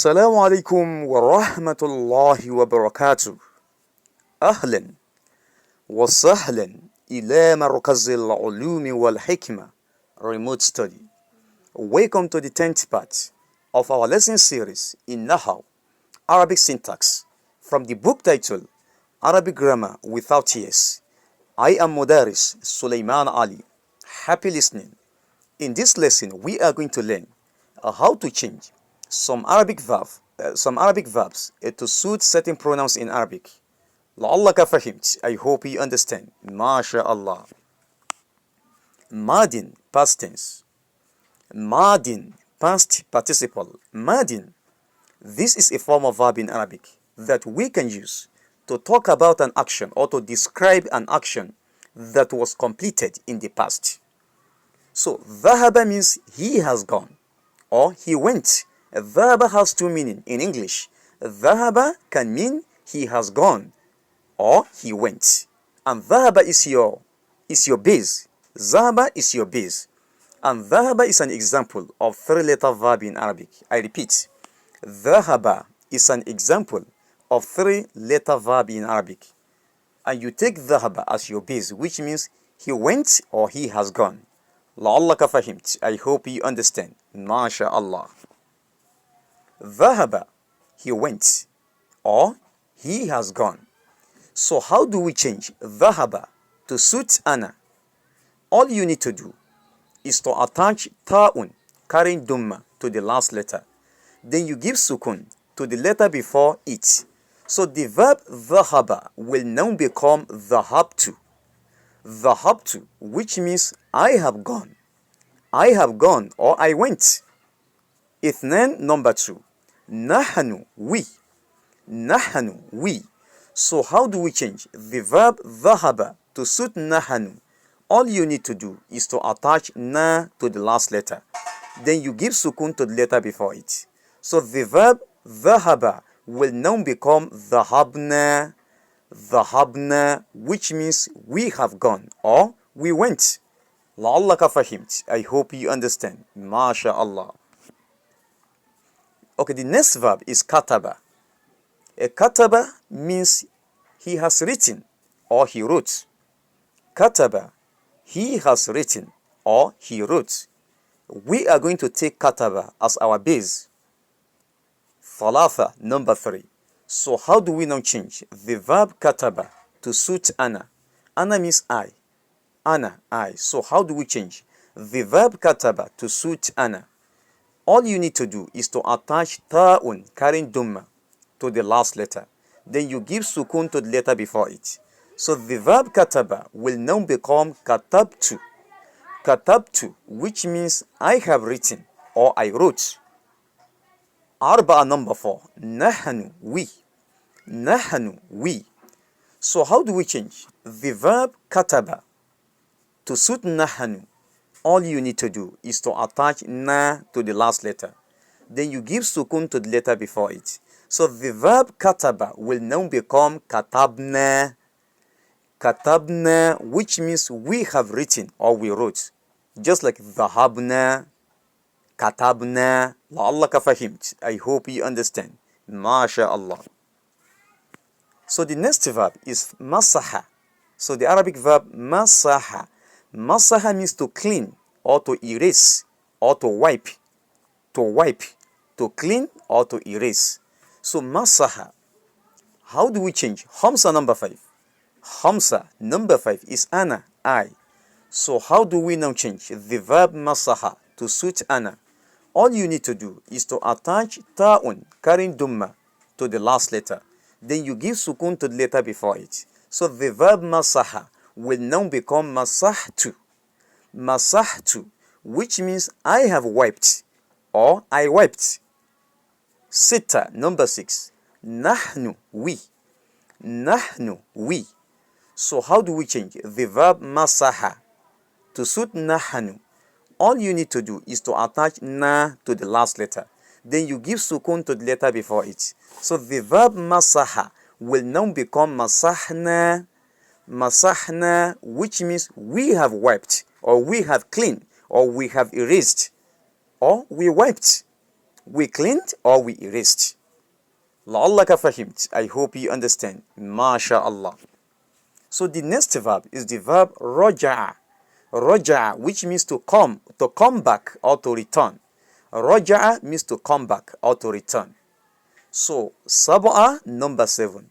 السلام عليكم ورحمة الله وبركاته. أهلا وسهلا إلى مركز العلوم والحكمة Remote Study. Welcome to the 10th part of our lesson series in Nahw, Arabic syntax, from the book titled Arabic Grammar Without Tears. I am Mudaris Sulaiman Ali. Happy listening. In this lesson, we are going to learn how to change some Arabic verbs to suit certain pronouns in Arabic. لعلك فهمت. I hope you understand. MashaAllah. Madin, past tense. Madin, past participle. Madin. This is a form of verb in Arabic that we can use to talk about an action or to describe an action that was completed in the past. So, ذهب means he has gone or he went. ذهب has two meanings in English. ذهب can mean he has gone or he went. And ذهب is your base. ذهب is your base. And ذهب is an example of three-letter verb in Arabic. I repeat, ذهب is an example of three-letter verb in Arabic. And you take ذهب as your base, which means he went or he has gone. لعلك فهمت. I hope you understand. MashaAllah. ذهب, he went or he has gone. So how do we change ذهب to suit ana? All you need to do is to attach ta'un carrying dumma to the last letter. Then you give sukun to the letter before it. So the verb ذهب will now become ذهبت. ذهبت, which means I have gone. I have gone or I went. Ithnan, number two. Nahanu, we. Nahanu, we. So how do we change the verb ذهب to suit nahanu? All you need to do is to attach na to the last letter. Then you give sukun to the letter before it. So the verb ذهب will now become ذهبنا. ذهبنا, which means we have gone or we went. لعلك فهمت. I hope you understand. MashaAllah. Okay, the next verb is kataba. A kataba means he has written or he wrote. Kataba, he has written or he wrote. We are going to take kataba as our base. Thalatha, number three. So how do we now change the verb kataba to suit ana? Ana means I. Ana, I. So how do we change the verb kataba to suit ana? All you need to do is to attach ta'un carrying dumma to the last letter. Then you give sukun to the letter before it. So the verb kataba will now become katabtu. Katabtu, which means I have written or I wrote. Arba'a, number four. Nahanu, we. Nahanu, we. So how do we change the verb kataba to suit nahanu? All you need to do is to attach na to the last letter. Then you give sukun to the letter before it. So the verb kataba will now become katabna. Katabna, which means we have written or we wrote. Just like dhahabna, katabna. لعلك فهمت. I hope you understand. MashaAllah. So the next verb is masaha. So the Arabic verb masaha. Masaha means to clean or to erase or to wipe. To wipe, to clean or to erase. So masaha. How do we change? Hamsa, number five. Hamsa, number five is ana, I. So how do we now change the verb masaha to suit ana? All you need to do is to attach ta'un carrying dumma to the last letter. Then you give sukun to the letter before it. So the verb masaha will now become masahtu. Masahtu, which means I have wiped or I wiped. Sita, number six. Nahnu, we. Nahnu, we. So how do we change the verb masaha to suit nahnu? All you need to do is to attach na to the last letter. Then you give sukun to the letter before it. So the verb masaha will now become masahna. Masahna, which means we have wiped or we have cleaned or we have erased or we wiped. We cleaned or we erased. لعلك فهمت. I hope you understand. MashaAllah. So the next verb is the verb رجع. رجع, which means to come back or to return. رجع means to come back or to return. So سبعة, number 7.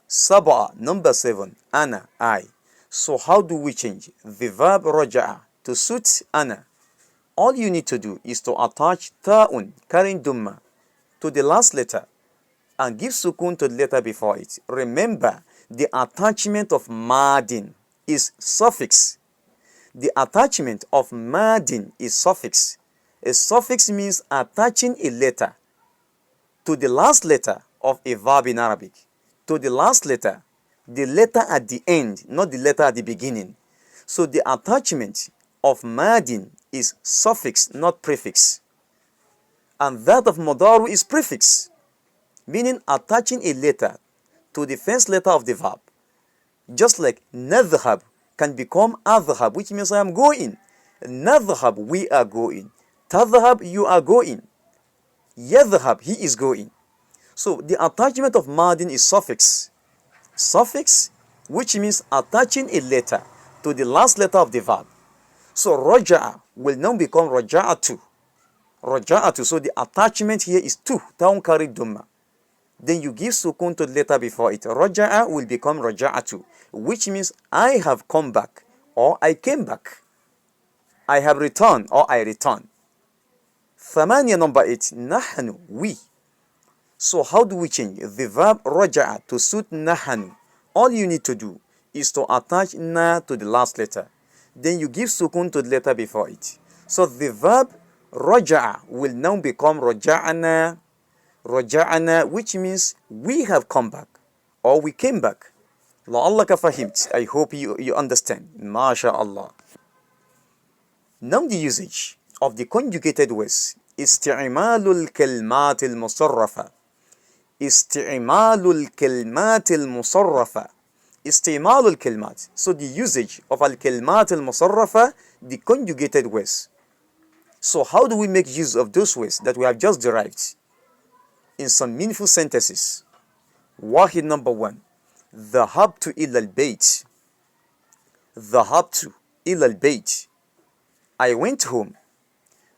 سبعة, number 7. أنا, I. So how do we change the verb رجع to suit أنا? All you need to do is to attach تاء carrying dhamma to the last letter and give sukun to the letter before it. Remember, the attachment of madin is suffix. The attachment of madin is suffix. A suffix means attaching a letter to the last letter of a verb in Arabic. To the last letter, the letter at the end, not the letter at the beginning. So the attachment of madin is suffix, not prefix. And that of mudaru is prefix, meaning attaching a letter to the first letter of the verb. Just like nadhhab can become adhhab, which means I am going. Nadhhab, we are going. Tadhhab, you are going. Yadhhab, he is going. So the attachment of madin is suffix. Suffix, which means attaching a letter to the last letter of the verb. So raja'a will now become raja'atu. Raja'atu, so the attachment here is to, down carried dhamma. Then you give sukun to the letter before it. Raja'a will become raja'atu, which means I have come back or I came back. I have returned or I returned. Thamaniya, number 8. Nahnu, we. So how do we change the verb raja'a to suit nahnu? All you need to do is to attach na to the last letter. Then you give sukun to the letter before it. So the verb raja'a will now become raja'ana. Raja'ana, which means we have come back or we came back. لعلك فهمت. I hope you understand. MashaAllah. Now the usage of the conjugated words. استعمال الكلمات المصرفة. استعمال الكلمات المصرفة. استعمال الكلمات. So the usage of الكلمات المصرفة, the conjugated words. So how do we make use of those words that we have just derived in some meaningful sentences? Wahid, number 1. ذهبت إلى البيت. ذهبت إلى البيت. I went home.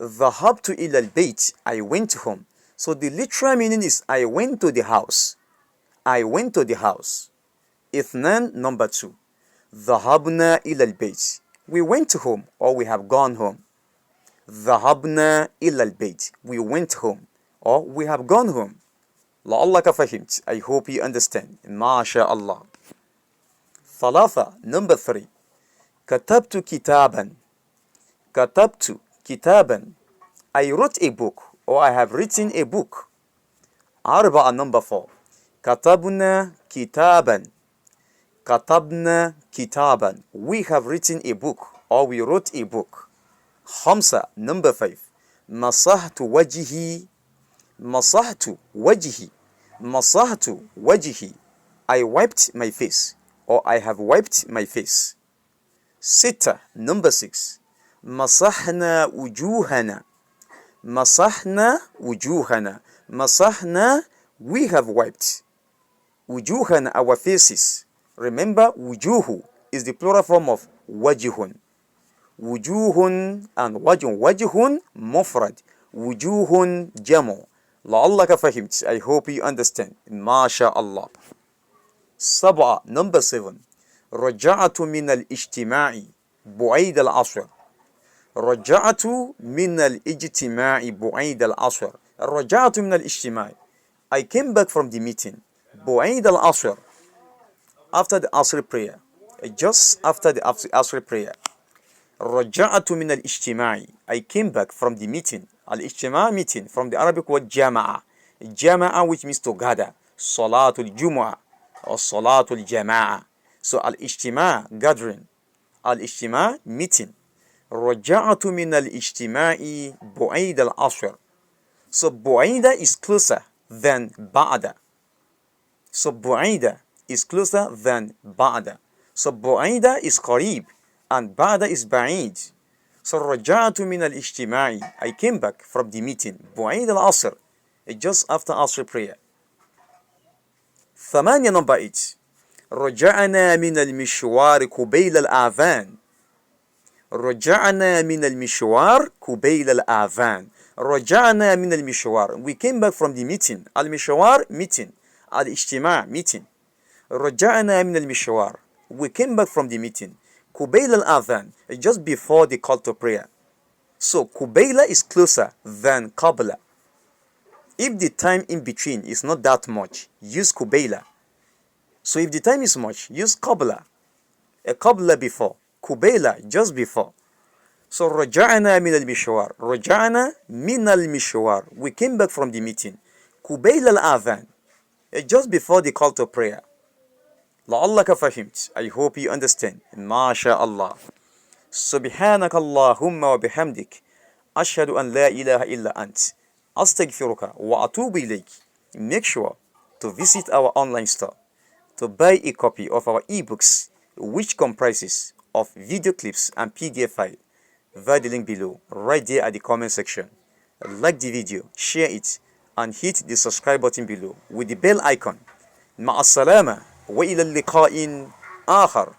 ذهبت إلى البيت. I went home. So the literal meaning is I went to the house. I went to the house. اثنان, number 2. ذهبنا إلى البيت. We went home or we have gone home. ذهبنا إلى البيت. We went home or we have gone home. لعلك فهمت. I hope you understand. MashaAllah. ثلاثة, number 3. كتبت كتابا. كتبت كتابا. I wrote a book or I have written a book. أربعة, number 4. كتبنا كتابا. كتبنا كتابا. We have written a book or we wrote a book. خمسة, number 5. مسحت وجهي. مسحت وجهي. مسحت وجهي. I wiped my face or I have wiped my face. ستة, number 6. مسحنا وجوهنا. مسحنا وجوهنا. مسحنا, we have wiped. وجوهنا, our faces. Remember, wujuhu is the plural form of wajihun. Wujuhun and wajhun. Wajhun mufrad. Wujuhun jamu. لعلك فهمت. I hope you understand. MashaAllah. سبعة, number 7. رجعت من الاجتماع بعيد العصر. رجعت من الاجتماع بعيد العصر. رجعت من الاجتماع. I came back from the meeting. بعيد العصر. After the Asr prayer. Just after the Asr prayer. رجعت من الاجتماع. I came back from the meeting. Al-ijtima, meeting, from the Arabic word jama'a. Jama'a, which means to gather. Salatul Jumu'ah or Salatul Jama'a. So al-ijtima, gathering. Al-ijtima, meeting. رجعت من الاجتماع بعيد العصر. So بعيدة is closer than بعد. So بعيدة is closer than بعد. So بعيدة is قريب and بعد is بعيد. So رجعت من الاجتماع. I came back from the meeting. بعيد العصر. Just after Asr prayer. 8 number 8. رجعنا من المشوار قبيل الآذان. رجعنا من المشوار قبيل الآذان. رجعنا من المشوار. We came back from the meeting. المشوار meeting. الاجتماع meeting. رجعنا من المشوار. We came back from the meeting. قبيل الآذان. Just before the call to prayer. So قبيل is closer than قبل. If the time in between is not that much, use قبيل. So if the time is much, use قبل. قبل before. قبيل just before. So رجعنا من المشوار. رجعنا من المشوار. We came back from the meeting. قبيل الآذان. Just before the call to prayer. لعلك فهمت. I hope you understand. ما شاء الله. سبحانك اللهم وبحمدك أشهد أن لا إله إلا أنت أستغفرك وأتوب إليك. Make sure to visit our online store to buy a copy of our ebooks, which comprises of video clips and PDF file via the link below, right there at the comment section. Like the video, share it, and hit the subscribe button below with the bell icon. مع السلامة وإلى اللقاء آخر.